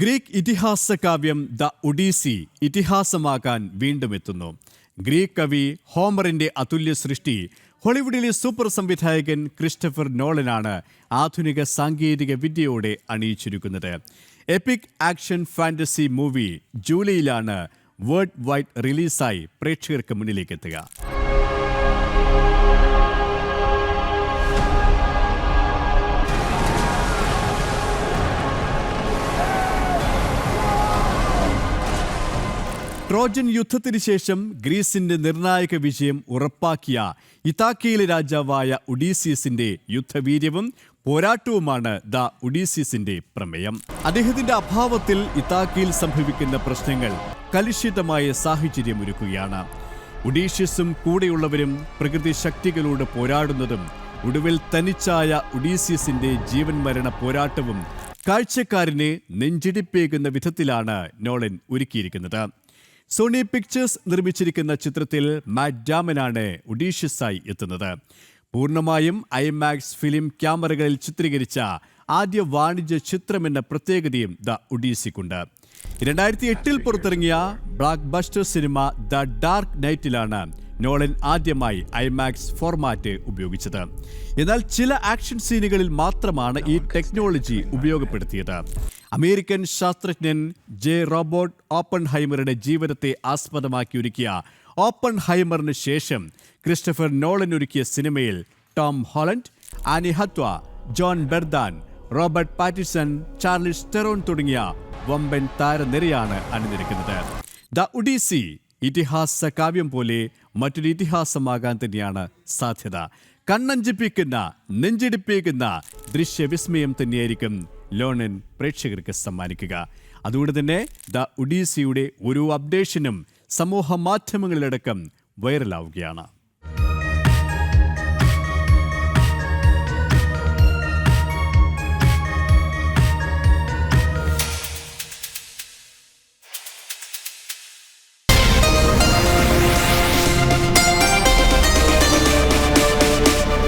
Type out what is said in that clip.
Greek ഇതിഹാസ കാവ്യം the Odissi ഇതിഹാസമാകാൻ വീണ്ടും എത്തുന്നു. ഗ്രീക്ക് കവി ഹോമറിന്റെ അതുല്യ സൃഷ്ടി ഹോളിവുഡിലെ സൂപ്പർ സംവിധായകൻ ക്രിസ്റ്റഫർ നോളനാണ് ആധുനിക സാങ്കേതിക വിദ്യയോടെ അണിയിച്ചിരിക്കുന്നത്. എപ്പിക് ആക്ഷൻ ഫാന്റസി മൂവി ജൂലൈയിലാണ് വേൾഡ് വൈഡ് റിലീസായി പ്രേക്ഷകർക്ക് മുന്നിലേക്ക് എത്തുക. ട്രോജൻ യുദ്ധത്തിന് ശേഷം ഗ്രീസിന്റെ നിർണായക വിജയം ഉറപ്പാക്കിയ ഇതാക്കയിലെ രാജാവായ ഒഡീസിയസിന്റെ യുദ്ധവീര്യവും പോരാട്ടവുമാണ് ദ ഒഡീസിയസിന്റെ പ്രമേയം. അദ്ദേഹത്തിന്റെ അഭാവത്തിൽ ഇതാക്കയിൽ സംഭവിക്കുന്ന പ്രശ്നങ്ങൾ കലുഷിതമായ സാഹചര്യമൊരുക്കുകയാണ്. ഒഡീഷ്യസും കൂടെയുള്ളവരും പ്രകൃതി ശക്തികളോട് പോരാടുന്നതും ഒടുവിൽ തനിച്ചായ ഒഡീസിയസിന്റെ ജീവൻ മരണ പോരാട്ടവും കാഴ്ചക്കാരനെ നെഞ്ചിടിപ്പേകുന്ന വിധത്തിലാണ് നോളൻ ഒരുക്കിയിരിക്കുന്നത്. സോണി പിക്ചേഴ്സ് നിർമ്മിച്ചിരിക്കുന്ന ചിത്രത്തിൽ മാറ്റ് ഡാമനാണ് ഒഡീഷ്യസായി എത്തുന്നത്. പൂർണ്ണമായും ഐമാക്സ് ഫിലിം ക്യാമറകളിൽ ചിത്രീകരിച്ച ആദ്യ വാണിജ്യ ചിത്രമെന്ന പ്രത്യേകതയും ദ ഒഡീസിക്കുണ്ട്. 2008 പുറത്തിറങ്ങിയ blockbuster cinema the dark നൈറ്റിലാണ് നോളൻ ആദ്യമായി ഐമാക്സ് ഫോർമാറ്റ് ഉപയോഗിച്ചത്. എന്നാൽ ചില ആക്ഷൻ സീനുകളിൽ മാത്രമാണ് ഈ ടെക്നോളജി ഉപയോഗപ്പെടുത്തിയത്. അമേരിക്കൻ ശാസ്ത്രജ്ഞൻ ജെ റോബർട്ട് ഓപ്പൺഹൈമറുടെ ജീവിതത്തെ ആസ്പദമാക്കി ഒരുക്കിയ ഓപ്പൺഹൈമറിന് ശേഷം ക്രിസ്റ്റഫർ നോളൻ ഒരുക്കിയ സിനിമയിൽ Tom Holland, Anne Hathaway, Jon Bernthal, Robert Pattinson, Charlize Theron തുടങ്ങിയ വമ്പൻ താരനിരയാണ് അണിനിരക്കുന്നത്. ദ ഒഡീസി ഇതിഹാസ കാവ്യം പോലെ മറ്റൊരു ഇതിഹാസമാകാൻ തന്നെയാണ് സാധ്യത. കണ്ണഞ്ചിപ്പിക്കുന്ന, നെഞ്ചിടിപ്പിക്കുന്ന ദൃശ്യവിസ്മയം തന്നെയായിരിക്കും ലോണൻ പ്രേക്ഷകർക്ക് സമ്മാനിക്കുക. അതുകൊണ്ട് തന്നെ ദ ഒഡീസിയുടെ ഒരു അപ്ഡേഷനും സമൂഹ മാധ്യമങ്ങളിലടക്കം വൈറലാവുകയാണ്.